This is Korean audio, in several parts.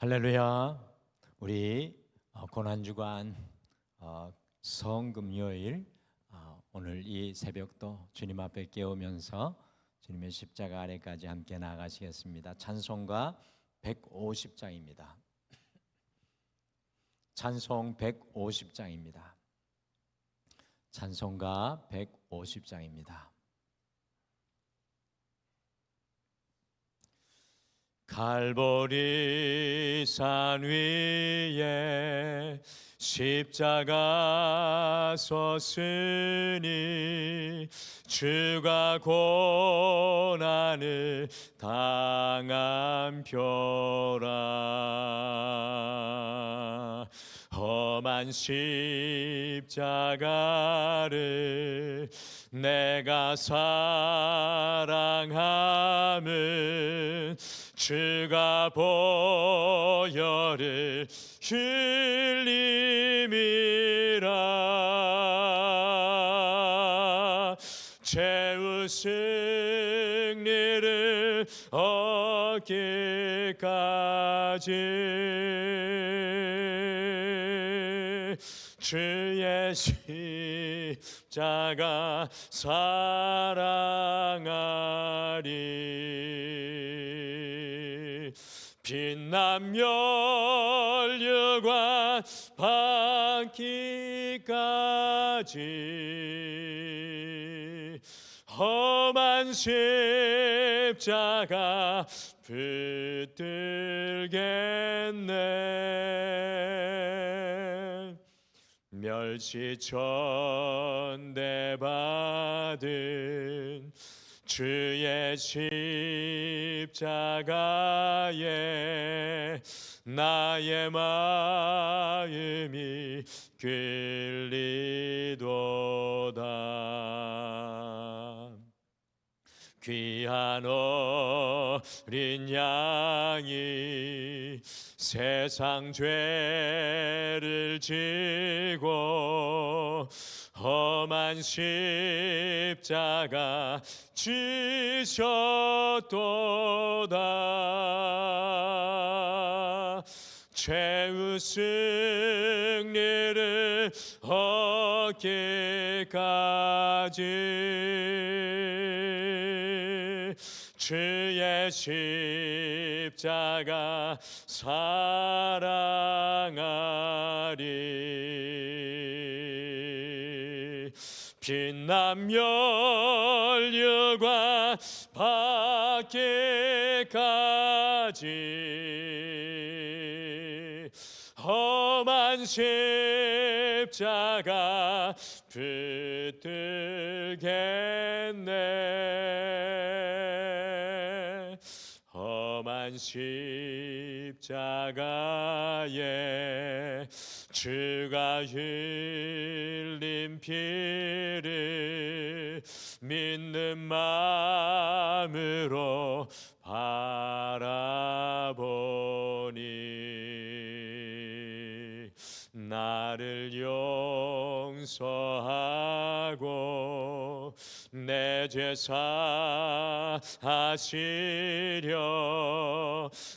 할렐루야. 우리 고난주간 성금요일 오늘 이 새벽도 주님 앞에 깨우면서 주님의 십자가 아래까지 함께 나아가시겠습니다. 찬송가 150장입니다. 찬송 150장입니다. 찬송가 150장입니다. 갈보리 산 위에 십자가 섰으니 주가 고난을 당한 표라. 험한 십자가를 내가 사랑함은 주가 보혈을 흘림이라. 최후 승리를 얻기까지 주의 십자가 사랑하리. 빛난 멸류관 받기까지 험한 십자가 붙들겠네. 멸시천대 받은 주의 십자가에 나의 마음이 끌리도다. 귀한 어린 양이 세상 죄를 지고 험한 십자가 지셨도다. 최후 승리를 얻기까지 주의 십자가 사랑하리. 빛난 멸류관 받기까지 험한 십자가 붙들겠네. 험한 십자가에 주가 흘린 피를 믿는 마음으로 바라보니 나를 용서하고 내 죄 사하시려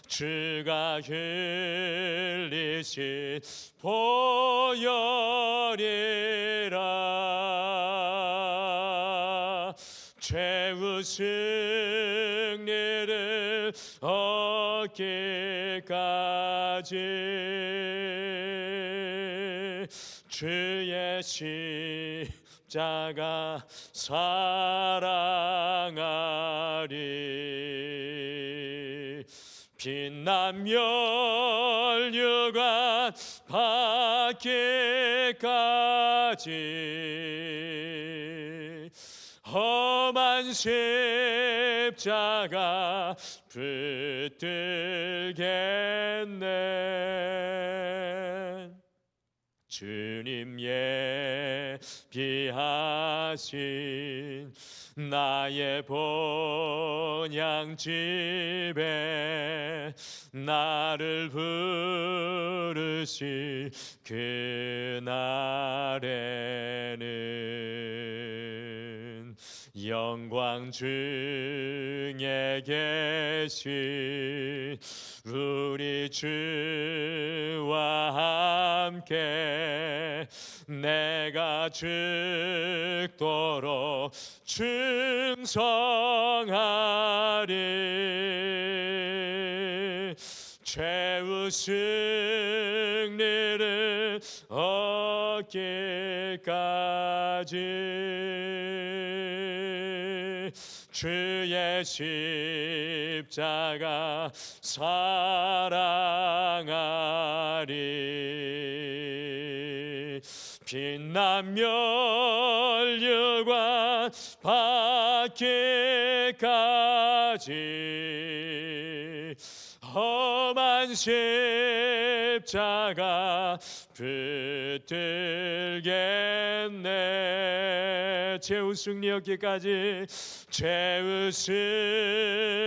주가 흘리신 보혈이라. 최후 승리를 얻기까지 주의 십자가 사랑하리. 빛난 멸류관 받기까지 험한 십자가 붙들겠네. 주님 예비하신 나의 본향집에 나를 부르실 그날에는 영광 중에 계신 우리 주와 함께 내가 죽도록 충성하리. 최후 승리를 얻기까지 주의 십자가 사랑하리. 빛난 멸류관 받기까지 험한 십자가 붙들겠네. 최후 승리 얻기까지 최후 승리를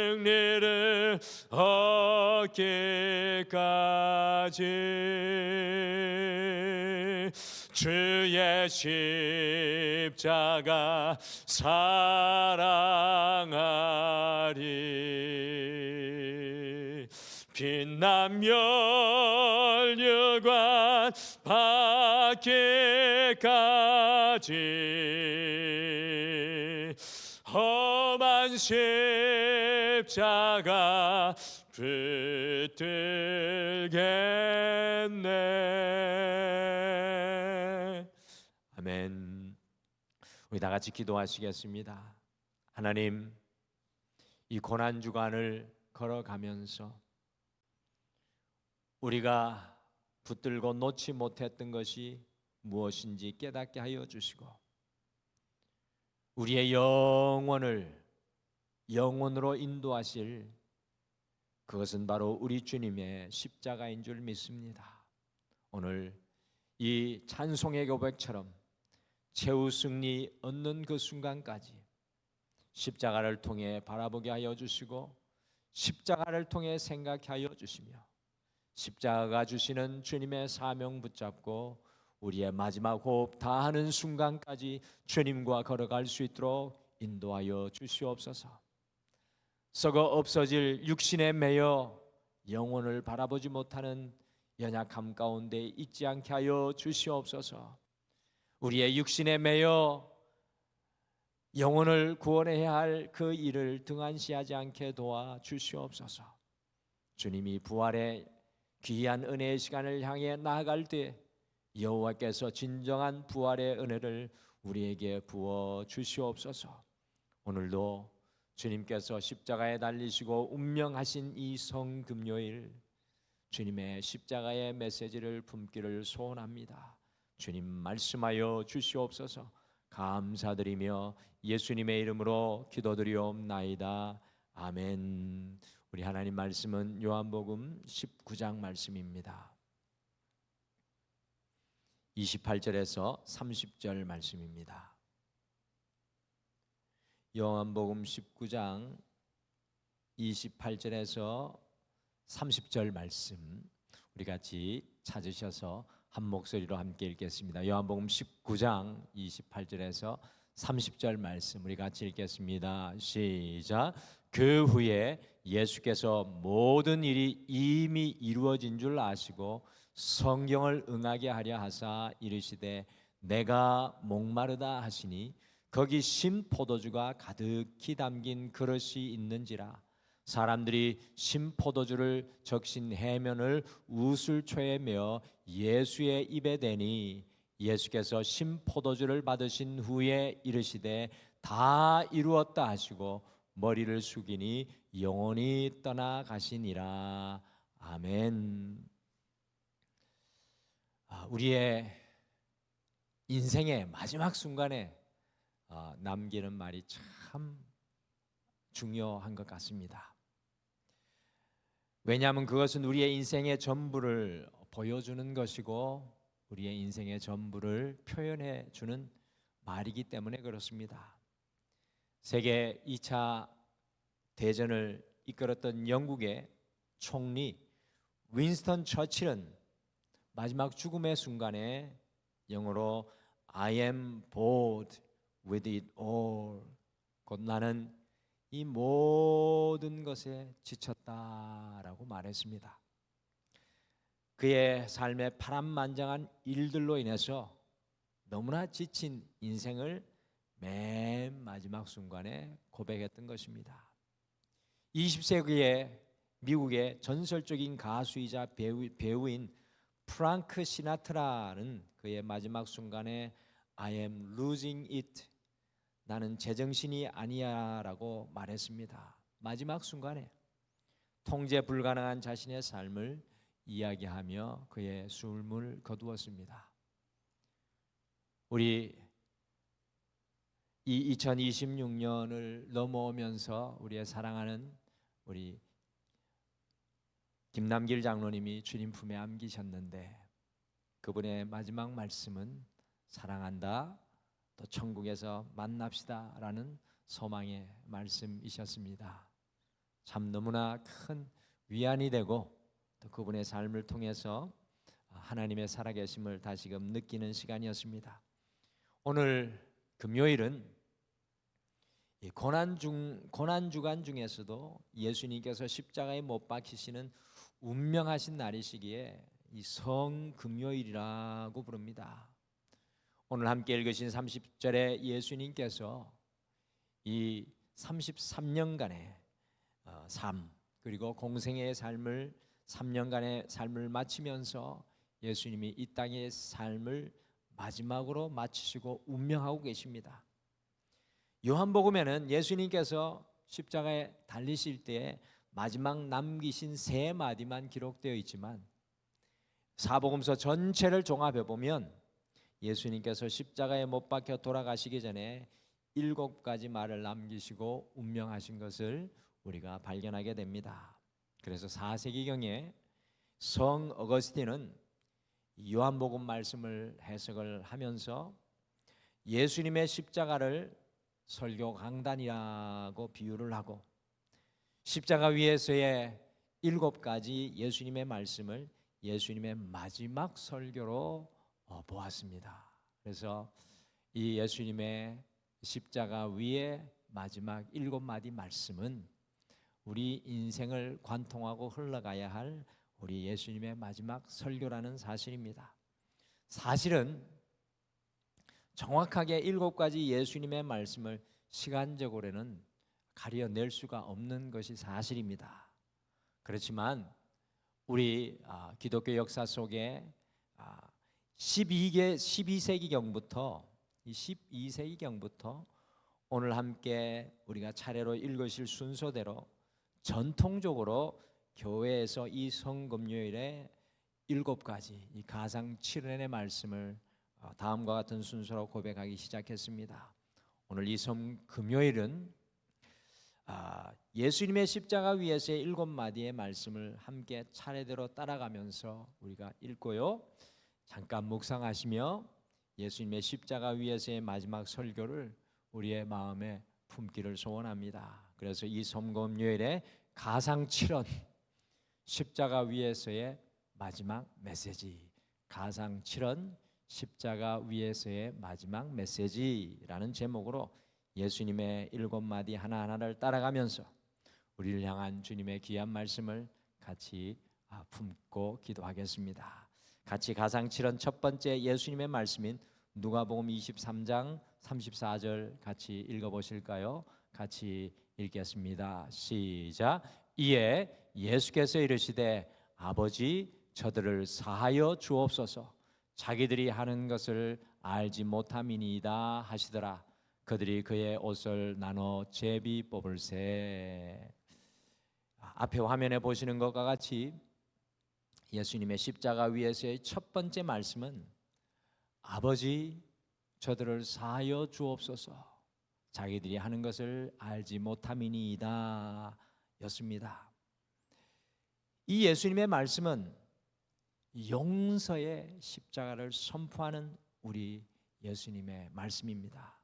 얻기까지 주의 십자가 사랑하리. 빛난 멸류관 받기까지 험한 십자가 붙들겠네. 아멘. 우리 다 같이 기도하시겠습니다. 하나님, 이 고난 주간을 걸어가면서 우리가 붙들고 놓지 못했던 것이 무엇인지 깨닫게 하여 주시고 우리의 영혼으로 인도하실 그것은 바로 우리 주님의 십자가인 줄 믿습니다. 오늘 이 찬송의 고백처럼 최후 승리 얻는 그 순간까지 십자가를 통해 바라보게 하여 주시고 십자가를 통해 생각하게 하여 주시며 십자가가 주시는 주님의 사명 붙잡고 우리의 마지막 호흡 다하는 순간까지 주님과 걸어갈 수 있도록 인도하여 주시옵소서. 썩어 없어질 육신에 매여 영혼을 바라보지 못하는 연약함 가운데 있지 않게 하여 주시옵소서. 우리의 육신에 매여 영혼을 구원해야 할 그 일을 등한시하지 않게 도와 주시옵소서. 주님이 부활의 귀한 은혜의 시간을 향해 나아갈 때 여호와께서 진정한 부활의 은혜를 우리에게 부어 주시옵소서. 오늘도 주님께서 십자가에 달리시고 운명하신 이 성금요일 주님의 십자가의 메시지를 품기를 소원합니다. 주님 말씀하여 주시옵소서. 감사드리며 예수님의 이름으로 기도드리옵나이다. 아멘. 우리 하나님 말씀은 요한복음 19장 말씀입니다. 28절에서 30절 말씀입니다. 요한복음 19장 28절에서 30절 말씀 우리 같이 찾으셔서 한 목소리로 함께 읽겠습니다. 요한복음 19장 28절에서 30절 말씀 우리 같이 읽겠습니다. 시작. 그 후에 예수께서 모든 일이 이미 이루어진 줄 아시고 성경을 응하게 하려 하사 이르시되 내가 목마르다 하시니 거기 신 포도주가 가득히 담긴 그릇이 있는지라. 사람들이 신 포도주를 적신 해면을 우슬초에 메어 예수의 입에 대니 예수께서 신 포도주를 받으신 후에 이르시되 다 이루었다 하시고 머리를 숙이니 영원히 떠나가시니라. 아멘. 우리의 인생의 마지막 순간에 남기는 말이 참 중요한 것 같습니다. 왜냐하면 그것은 우리의 인생의 전부를 보여주는 것이고 우리의 인생의 전부를 표현해 주는 말이기 때문에 그렇습니다. 세계 2차 대전을 이끌었던 영국의 총리 윈스턴 처칠은 마지막 죽음의 순간에 영어로 I am bored with it all 곧 나는 이 모든 것에 지쳤다라고 말했습니다. 그의 삶의 파란만장한 일들로 인해서 너무나 지친 인생을 맨 마지막 순간에 고백했던 것입니다. 20세기의 미국의 전설적인 가수이자 배우인 프랑크 시나트라는 그의 마지막 순간에 I am losing it, 나는 제정신이 아니야 라고 말했습니다. 마지막 순간에 통제 불가능한 자신의 삶을 이야기하며 그의 숨을 거두었습니다. 우리 이 2026년을 넘어오면서 우리의 사랑하는 우리 김남길 장로님이 주님 품에 안기셨는데 그분의 마지막 말씀은 사랑한다, 또 천국에서 만납시다 라는 소망의 말씀이셨습니다. 참 너무나 큰 위안이 되고 또 그분의 삶을 통해서 하나님의 살아계심을 다시금 느끼는 시간이었습니다. 오늘 금요일은 이 고난 주간 중에서도 예수님께서 십자가에 못 박히시는 운명하신 날이시기에 이 성금요일이라고 부릅니다. 오늘 함께 읽으신 30절에 예수님께서 이 33년간의 삶 그리고 공생애의 삶을 3년간의 삶을 마치면서 예수님이 이 땅의 삶을 마지막으로 마치시고 운명하고 계십니다. 요한복음에는 예수님께서 십자가에 달리실 때에 마지막 남기신 세 마디만 기록되어 있지만 사복음서 전체를 종합해 보면 예수님께서 십자가에 못 박혀 돌아가시기 전에 7가지 말을 남기시고 운명하신 것을 우리가 발견하게 됩니다. 그래서 4세기경에 성 어거스틴은 요한복음 말씀을 해석을 하면서 예수님의 십자가를 설교 강단이라고 비유를 하고 십자가 위에서의 7가지 예수님의 말씀을 예수님의 마지막 설교로 보았습니다. 그래서 이 예수님의 십자가 위에 마지막 7마디 말씀은 우리 인생을 관통하고 흘러가야 할 우리 예수님의 마지막 설교라는 사실입니다. 사실은 정확하게 7가지 예수님의 말씀을 시간적으로는 가려낼 수가 없는 것이 사실입니다. 그렇지만 우리 기독교 역사 속에 12세기경부터 오늘 함께 우리가 차례로 읽으실 순서대로 전통적으로 교회에서 이 성금요일에 7가지 이 가상 7연의 말씀을 다음과 같은 순서로 고백하기 시작했습니다. 오늘 이 성금요일은 예수님의 십자가 위에서의 7마디의 말씀을 함께 차례대로 따라가면서 우리가 읽고요, 잠깐 묵상하시며 예수님의 십자가 위에서의 마지막 설교를 우리의 마음에 품기를 소원합니다. 그래서 이 성금요일에 가상 7원 십자가 위에서의 마지막 메시지, 가상 7원 십자가 위에서의 마지막 메시지라는 제목으로 예수님의 7마디 하나하나를 따라가면서 우리를 향한 주님의 귀한 말씀을 같이 품고 기도하겠습니다. 같이 가상 7원 첫 번째 예수님의 말씀인 누가복음 23장 34절 같이 읽어보실까요? 같이 읽겠습니다. 시작. 이에 예수께서 이르시되 아버지 저들을 사하여 주옵소서, 자기들이 하는 것을 알지 못함이니이다 하시더라. 그들이 그의 옷을 나눠 제비 뽑을세. 앞에 화면에 보시는 것과 같이 예수님의 십자가 위에서의 첫 번째 말씀은 아버지 저들을 사하여 주옵소서, 자기들이 하는 것을 알지 못함이니이다 였습니다. 이 예수님의 말씀은 용서의 십자가를 선포하는 우리 예수님의 말씀입니다.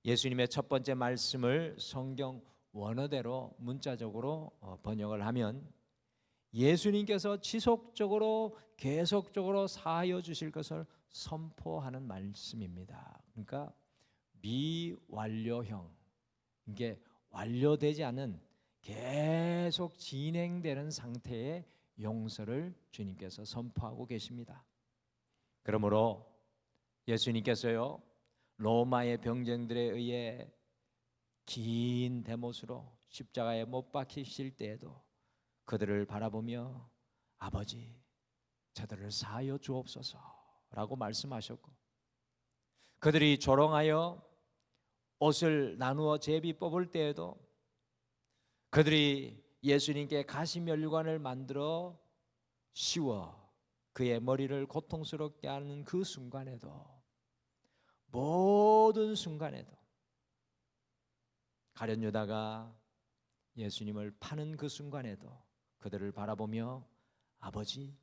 예수님의 첫 번째 말씀을 성경 원어대로 문자적으로 번역을 하면 예수님께서 지속적으로 계속적으로 사하여 주실 것을 선포하는 말씀입니다. 그러니까 미완료형, 이게 완료되지 않은 계속 진행되는 상태의 용서를 주님께서 선포하고 계십니다. 그러므로 예수님께서요, 로마의 병정들에 의해 긴 대못으로 십자가에 못 박히실 때에도 그들을 바라보며 아버지, 저들을 사하여 주옵소서라고 말씀하셨고, 그들이 조롱하여 옷을 나누어 제비 뽑을 때에도 그들이 예수님께 가시면류관을 만들어 씌워 그의 머리를 고통스럽게 하는 그 순간에도, 모든 순간에도 가룟 유다가 예수님을 파는 그 순간에도 그들을 바라보며 아버지,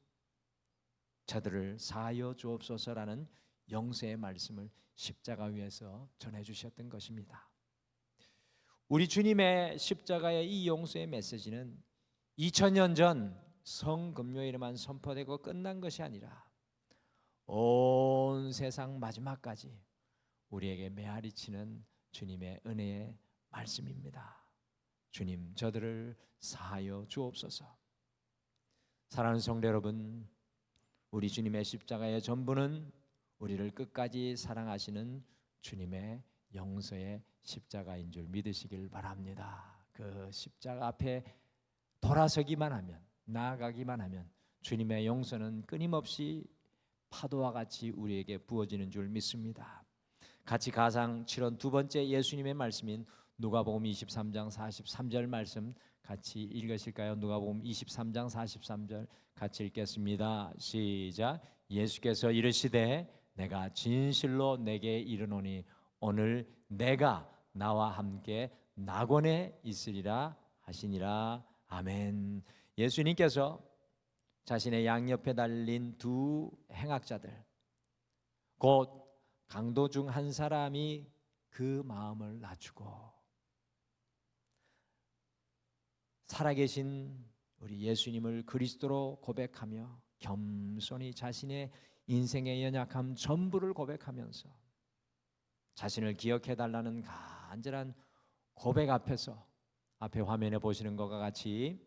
저들을 사하여 주옵소서라는 용서의 말씀을 십자가 위에서 전해주셨던 것입니다. 우리 주님의 십자가의 이 용서의 메시지는 2000년 전 성금요일에만 선포되고 끝난 것이 아니라 온 세상 마지막까지 우리에게 메아리치는 주님의 은혜의 말씀입니다. 주님, 저들을 사하여 주옵소서. 사랑하는 성도 여러분, 우리 주님의 십자가의 전부는 우리를 끝까지 사랑하시는 주님의 용서의 십자가인 줄 믿으시길 바랍니다. 그 십자가 앞에 돌아서기만 하면, 나아가기만 하면 주님의 용서는 끊임없이 파도와 같이 우리에게 부어지는 줄 믿습니다. 같이 가상 7원 두 번째 예수님의 말씀인 누가복음 23장 43절 말씀 같이 읽으실까요? 누가복음 23장 43절 같이 읽겠습니다. 시작. 예수께서 이르시되 내가 진실로 내게 이르노니 오늘 내가 나와 함께 낙원에 있으리라 하시니라. 아멘. 예수님께서 자신의 양옆에 달린 두 행악자들, 곧 강도 중 한 사람이 그 마음을 낮추고 살아계신 우리 예수님을 그리스도로 고백하며 겸손히 자신의 인생의 연약함 전부를 고백하면서 자신을 기억해달라는 간절한 고백 앞에서, 앞에 화면에 보시는 것과 같이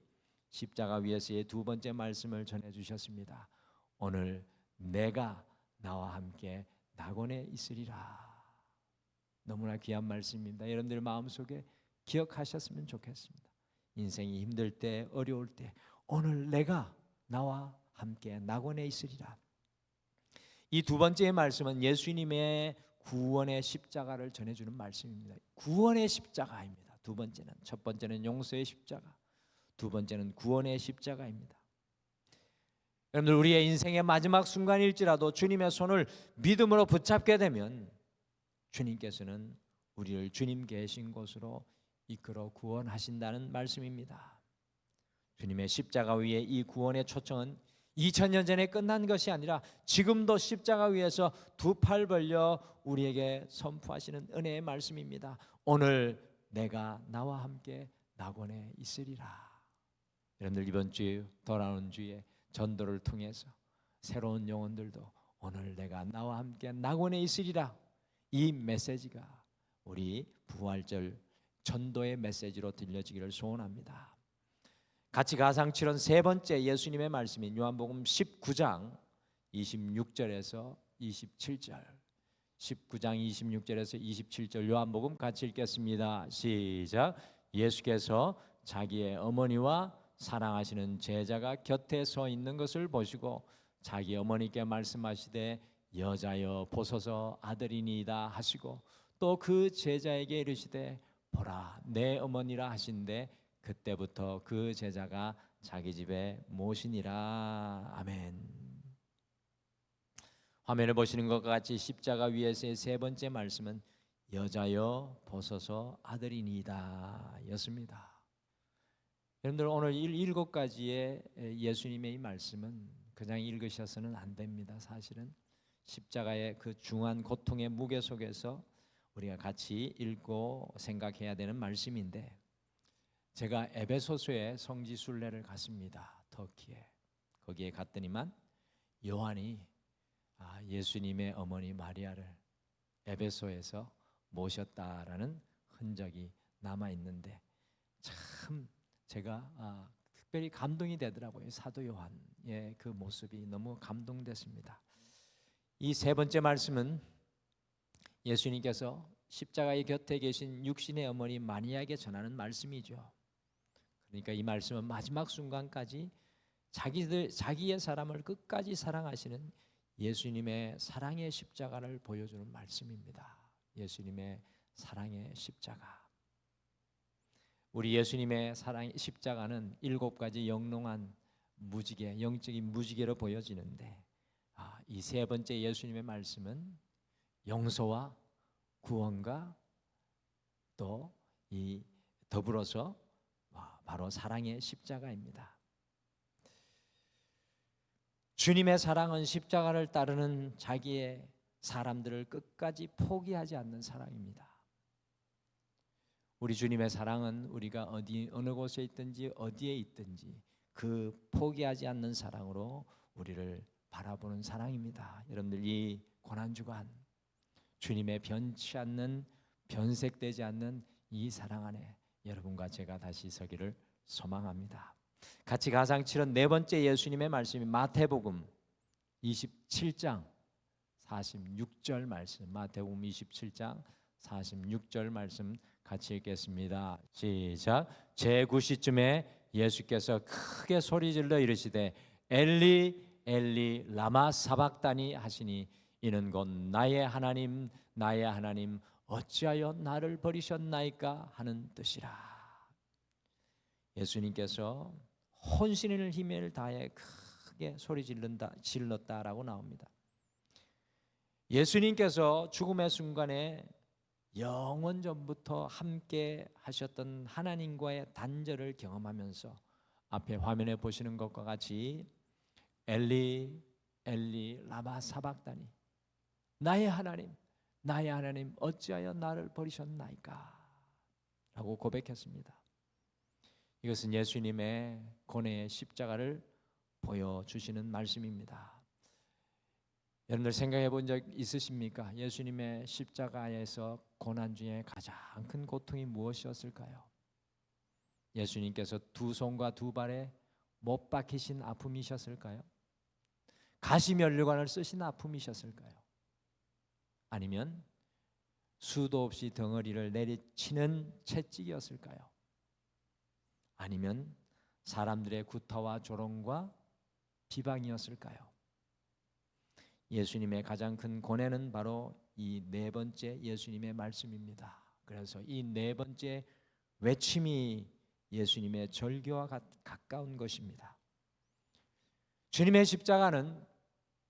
십자가 위에서의 두 번째 말씀을 전해주셨습니다. 오늘 내가 나와 함께 낙원에 있으리라. 너무나 귀한 말씀입니다. 여러분들 마음속에 기억하셨으면 좋겠습니다. 인생이 힘들 때, 어려울 때 오늘 내가 나와 함께 낙원에 있으리라. 이 두 번째 말씀은 예수님의 구원의 십자가를 전해주는 말씀입니다. 구원의 십자가입니다. 두 번째는, 첫 번째는 용서의 십자가, 두 번째는 구원의 십자가입니다. 여러분들, 우리의 인생의 마지막 순간일지라도 주님의 손을 믿음으로 붙잡게 되면 주님께서는 우리를 주님 계신 곳으로 이끌어 구원하신다는 말씀입니다. 주님의 십자가 위에 이 구원의 초청은 2000년 전에 끝난 것이 아니라 지금도 십자가 위에서 두 팔 벌려 우리에게 선포하시는 은혜의 말씀입니다. 오늘 내가 나와 함께 낙원에 있으리라. 여러분들, 이번 주 돌아오는 주에 전도를 통해서 새로운 영혼들도 오늘 내가 나와 함께 낙원에 있으리라, 이 메시지가 우리 부활절 전도의 메시지로 들려지기를 소원합니다. 같이 가상 7원 세 번째 예수님의 말씀인 요한복음 19장 26절에서 27절, 19장 26절에서 27절 요한복음 같이 읽겠습니다. 시작. 예수께서 자기의 어머니와 사랑하시는 제자가 곁에 서 있는 것을 보시고 자기 어머니께 말씀하시되 여자여 보소서 아들이니이다 하시고 또 그 제자에게 이르시되 보라 내 어머니라 하신대 그때부터 그 제자가 자기 집에 모시니라. 아멘. 화면에 보시는 것과 같이 십자가 위에서의 세 번째 말씀은 여자여 보소서 아들이니이다 였습니다. 여러분들, 오늘 7가지의 예수님의 이 말씀은 그냥 읽으셔서는 안 됩니다. 사실은 십자가의 그 중한 고통의 무게 속에서 우리가 같이 읽고 생각해야 되는 말씀인데, 제가 에베소서의 성지 순례를 갔습니다. 터키에. 거기에 갔더니만 요한이 예수님의 어머니 마리아를 에베소에서 모셨다라는 흔적이 남아 있는데 참 제가 특별히 감동이 되더라고요. 사도 요한의 그 모습이 너무 감동됐습니다. 이 세 번째 말씀은 예수님께서 십자가의 곁에 계신 육신의 어머니 마리아에게 전하는 말씀이죠. 그러니까 이 말씀은 마지막 순간까지 자기의 사람을 끝까지 사랑하시는 예수님의 사랑의 십자가를 보여주는 말씀입니다. 예수님의 사랑의 십자가. 우리 예수님의 사랑의 십자가는 7가지 영롱한 무지개, 영적인 무지개로 보여지는데 이 세 번째 예수님의 말씀은 용서와 구원과 또 이 더불어서 바로 사랑의 십자가입니다. 주님의 사랑은 십자가를 따르는 자기의 사람들을 끝까지 포기하지 않는 사랑입니다. 우리 주님의 사랑은 우리가 어느 곳에 있든지 어디에 있든지 그 포기하지 않는 사랑으로 우리를 바라보는 사랑입니다. 여러분들 이 고난주간 주님의 변치 않는 변색되지 않는 이 사랑 안에 여러분과 제가 다시 서기를 소망합니다. 같이 가상 치른 네 번째 예수님의 말씀이 마태복음 27장 46절 말씀, 마태복음 27장 46절 말씀 같이 읽겠습니다. 시작. 제9시쯤에 예수께서 크게 소리질러 이르시되 엘리 엘리 라마 사박다니 하시니 이는 곧 나의 하나님 나의 하나님 어찌하여 나를 버리셨나이까 하는 뜻이라. 예수님께서 혼신의 힘을 다해 크게 소리 질렀다라고 나옵니다. 예수님께서 죽음의 순간에 영원 전부터 함께 하셨던 하나님과의 단절을 경험하면서 앞에 화면에 보시는 것과 같이 엘리 엘리 라마 사박다니 나의 하나님 어찌하여 나를 버리셨나이까 라고 고백했습니다. 이것은 예수님의 고뇌의 십자가를 보여주시는 말씀입니다. 여러분들 생각해 본 적 있으십니까? 예수님의 십자가에서 고난 중에 가장 큰 고통이 무엇이었을까요? 예수님께서 두 손과 두 발에 못 박히신 아픔이셨을까요? 가시면류관을 쓰신 아픔이셨을까요? 아니면 수도 없이 덩어리를 내리치는 채찍이었을까요? 아니면 사람들의 구타와 조롱과 비방이었을까요? 예수님의 가장 큰 고뇌는 바로 이 네 번째 예수님의 말씀입니다. 그래서 이 네 번째 외침이 예수님의 절규와 가까운 것입니다. 주님의 십자가는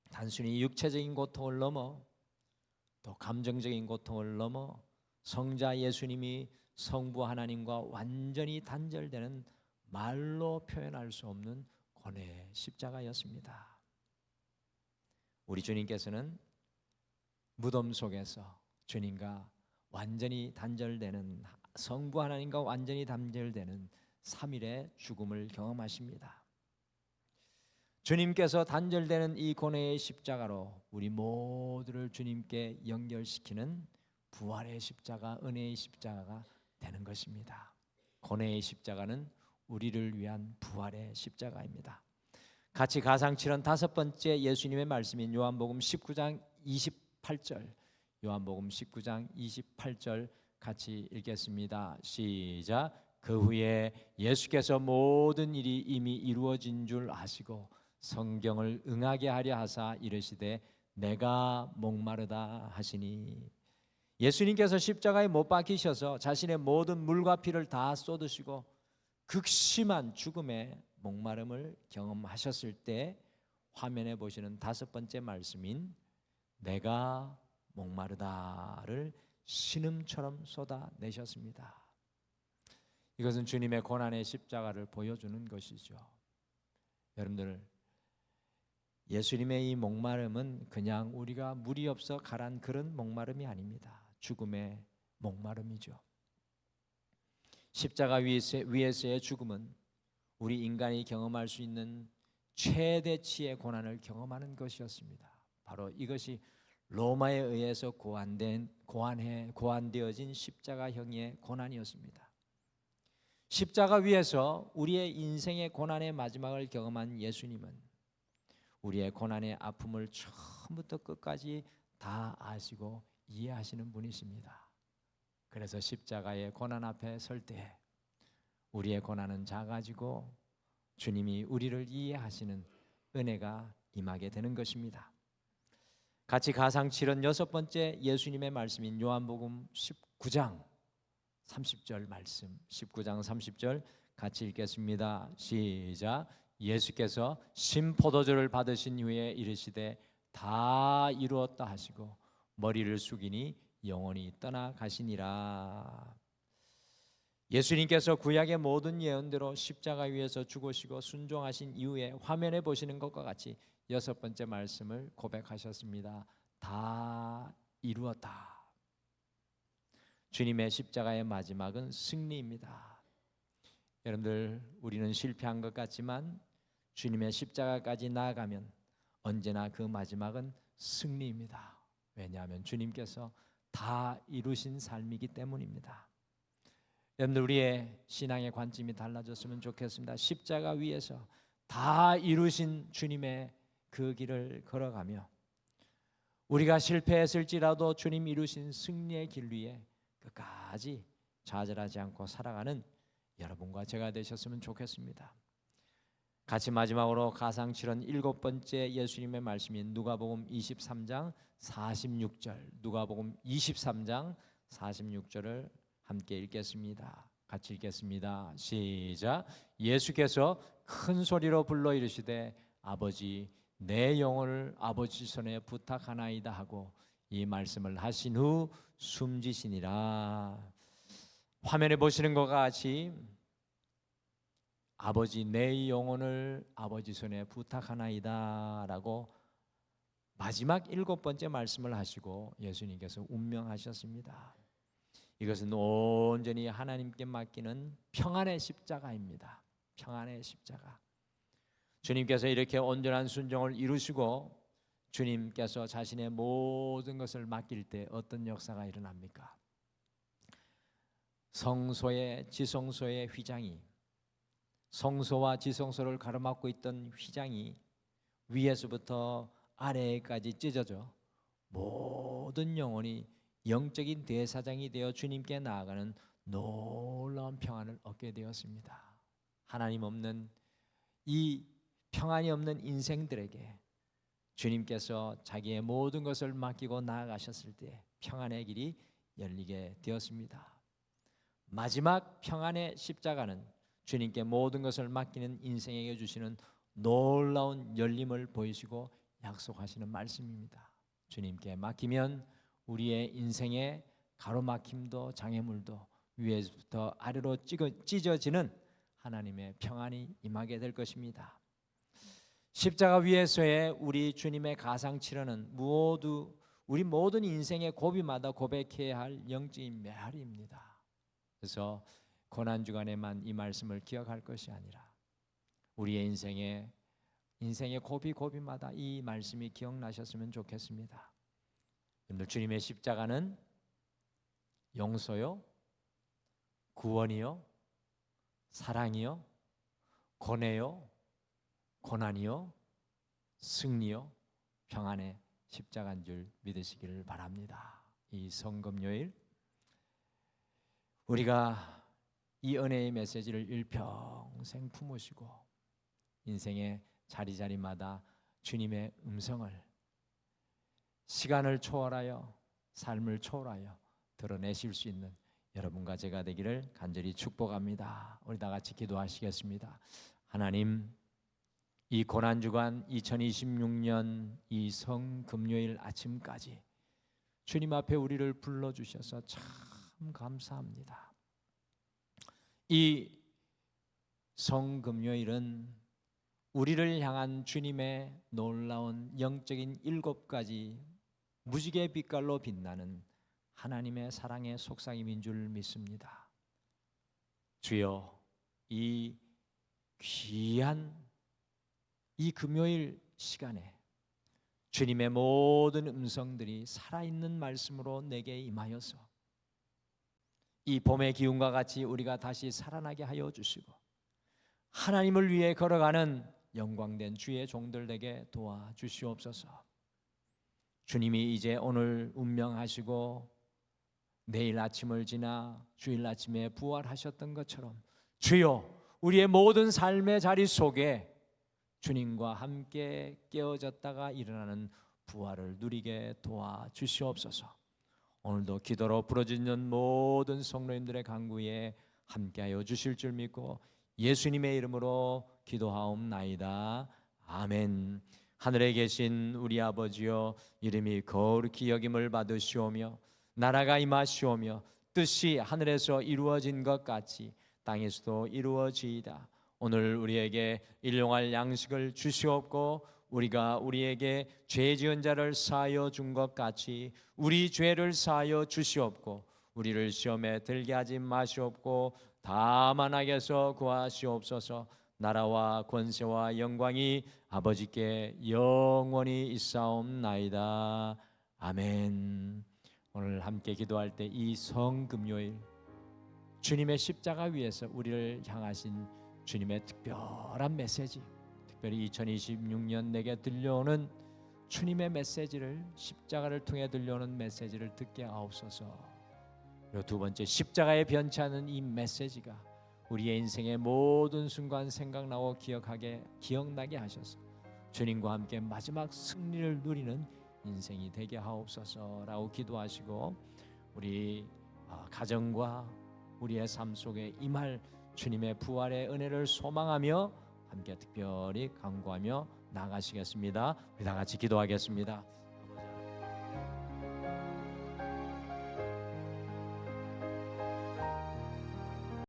단순히 육체적인 고통을 넘어 또 감정적인 고통을 넘어 성자 예수님이 성부 하나님과 완전히 단절되는 말로 표현할 수 없는 고뇌의 십자가였습니다. 우리 주님께서는 무덤 속에서 주님과 완전히 단절되는 성부 하나님과 완전히 단절되는 3일의 죽음을 경험하십니다. 주님께서 단절되는 이 고뇌의 십자가로 우리 모두를 주님께 연결시키는 부활의 십자가, 은혜의 십자가가 되는 것입니다. 고뇌의 십자가는 우리를 위한 부활의 십자가입니다. 같이 가상치른 다섯 번째 예수님의 말씀인 요한복음 19장 28절, 요한복음 19장 28절 같이 읽겠습니다. 시작. 그 후에 예수께서 모든 일이 이미 이루어진 줄 아시고 성경을 응하게 하려 하사 이르시되 내가 목마르다 하시니, 예수님께서 십자가에 못 박히셔서 자신의 모든 물과 피를 다 쏟으시고 극심한 죽음의 목마름을 경험하셨을 때 화면에 보시는 다섯 번째 말씀인 내가 목마르다를 신음처럼 쏟아내셨습니다. 이것은 주님의 고난의 십자가를 보여주는 것이죠. 여러분들, 예수님의 이 목마름은 그냥 우리가 물이 없어 가란 그런 목마름이 아닙니다. 죽음의 목마름이죠. 십자가 위에서의 죽음은 우리 인간이 경험할 수 있는 최대치의 고난을 경험하는 것이었습니다. 바로 이것이 로마에 의해서 고안되어진 십자가형의 고난이었습니다. 십자가 위에서 우리의 인생의 고난의 마지막을 경험한 예수님은 우리의 고난의 아픔을 처음부터 끝까지 다 아시고 이해하시는 분이십니다. 그래서 십자가의 고난 앞에 설 때 우리의 고난은 작아지고 주님이 우리를 이해하시는 은혜가 임하게 되는 것입니다. 같이 가상칠은 여섯 번째 예수님의 말씀인 요한복음 19장 30절 말씀, 19장 30절 같이 읽겠습니다. 시작. 예수께서 신포도주를 받으신 후에 이르시되 다 이루었다 하시고 머리를 숙이니 영원히 떠나가시니라. 예수님께서 구약의 모든 예언대로 십자가 위에서 죽으시고 순종하신 이후에 화면에 보시는 것과 같이 여섯 번째 말씀을 고백하셨습니다. 다 이루었다. 주님의 십자가의 마지막은 승리입니다. 여러분들, 우리는 실패한 것 같지만 주님의 십자가까지 나아가면 언제나 그 마지막은 승리입니다. 왜냐하면 주님께서 다 이루신 삶이기 때문입니다. 여러분들, 우리의 신앙의 관점이 달라졌으면 좋겠습니다. 십자가 위에서 다 이루신 주님의 그 길을 걸어가며 우리가 실패했을지라도 주님 이루신 승리의 길 위에 끝까지 좌절하지 않고 살아가는 여러분과 제가 되셨으면 좋겠습니다. 같이 마지막으로 가상칠언 일곱 번째 예수님의 말씀인 누가복음 23장 46절, 누가복음 23장 46절을 함께 읽겠습니다. 같이 읽겠습니다. 시작. 예수께서 큰 소리로 불러 이르시되 아버지, 내 영혼을 아버지 손에 부탁하나이다 하고 이 말씀을 하신 후 숨지시니라. 화면에 보시는 것과 같이 아버지, 내 영혼을 아버지 손에 부탁하나이다 라고 마지막 일곱 번째 말씀을 하시고 예수님께서 운명하셨습니다. 이것은 온전히 하나님께 맡기는 평안의 십자가입니다. 평안의 십자가. 주님께서 이렇게 온전한 순종을 이루시고 주님께서 자신의 모든 것을 맡길 때 어떤 역사가 일어납니까? 성소의 지성소의 휘장이, 성소와 지성소를 가로막고 있던 휘장이 위에서부터 아래까지 찢어져 모든 영혼이 영적인 대사장이 되어 주님께 나아가는 놀라운 평안을 얻게 되었습니다. 하나님 없는 이 평안이 없는 인생들에게 주님께서 자기의 모든 것을 맡기고 나아가셨을 때 평안의 길이 열리게 되었습니다. 마지막 평안의 십자가는 주님께 모든 것을 맡기는 인생에게 주시는 놀라운 열림을 보이시고 약속하시는 말씀입니다. 주님께 맡기면 우리의 인생의 가로막힘도 장애물도 위에부터 아래로 찢어지는 하나님의 평안이 임하게 될 것입니다. 십자가 위에서의 우리 주님의 가상치료는 모두 우리 모든 인생의 고비마다 고백해야 할 영적인 메아리입니다. 그래서 고난주간에만 이 말씀을 기억할 것이 아니라 우리의 인생의 고비마다 이 말씀이 기억나셨으면 좋겠습니다. 여러분들, 주님의 십자가는 용서요, 구원이요, 사랑이요, 고뇌요, 고난이요, 승리요, 평안의 십자가인 줄 믿으시기를 바랍니다. 이 성금요일 우리가 이 은혜의 메시지를 일평생 품으시고 인생의 자리자리마다 주님의 음성을 시간을 초월하여 삶을 초월하여 드러내실 수 있는 여러분과 제가 되기를 간절히 축복합니다. 우리 다 같이 기도하시겠습니다. 하나님, 이 고난주간 2026년 이 성금요일 아침까지 주님 앞에 우리를 불러주셔서 참 감사합니다. 이 성금요일은 우리를 향한 주님의 놀라운 영적인 일곱 가지 무지개 빛깔로 빛나는 하나님의 사랑의 속삭임인 줄 믿습니다. 주여, 이 귀한 이 금요일 시간에 주님의 모든 음성들이 살아있는 말씀으로 내게 임하여서 이 봄의 기운과 같이 우리가 다시 살아나게 하여 주시고 하나님을 위해 걸어가는 영광된 주의 종들 되게 도와주시옵소서. 주님이 이제 오늘 운명하시고 내일 아침을 지나 주일 아침에 부활하셨던 것처럼 주여 우리의 모든 삶의 자리 속에 주님과 함께 깨어졌다가 일어나는 부활을 누리게 도와주시옵소서. 오늘도 기도로 부르짖는 모든 성도님들의 간구에 함께하여 주실 줄 믿고 예수님의 이름으로 기도하옵나이다. 아멘. 하늘에 계신 우리 아버지여, 이름이 거룩히 여김을 받으시오며 나라가 임하시오며 뜻이 하늘에서 이루어진 것 같이 땅에서도 이루어지이다. 오늘 우리에게 일용할 양식을 주시옵고 우리가 우리에게 죄 지은 자를 사하여 준 것 같이 우리 죄를 사하여 주시옵고 우리를 시험에 들게 하지 마시옵고 다만 악에서 구하시옵소서. 나라와 권세와 영광이 아버지께 영원히 있사옵나이다. 아멘. 오늘 함께 기도할 때 이 성금요일 주님의 십자가 위에서 우리를 향하신 주님의 특별한 메시지, 특별히 2026년 내게 들려오는 주님의 메시지를, 십자가를 통해 들려오는 메시지를 듣게 하옵소서. 그리고 두 번째, 십자가에 변치 않은 이 메시지가 우리의 인생의 모든 순간 생각나고 기억나게 하셔서 주님과 함께 마지막 승리를 누리는 인생이 되게 하옵소서라고 기도하시고 우리 가정과 우리의 삶 속에 임할 주님의 부활의 은혜를 소망하며 함께 특별히 간구하며 나가시겠습니다. 우리 다 같이 기도하겠습니다.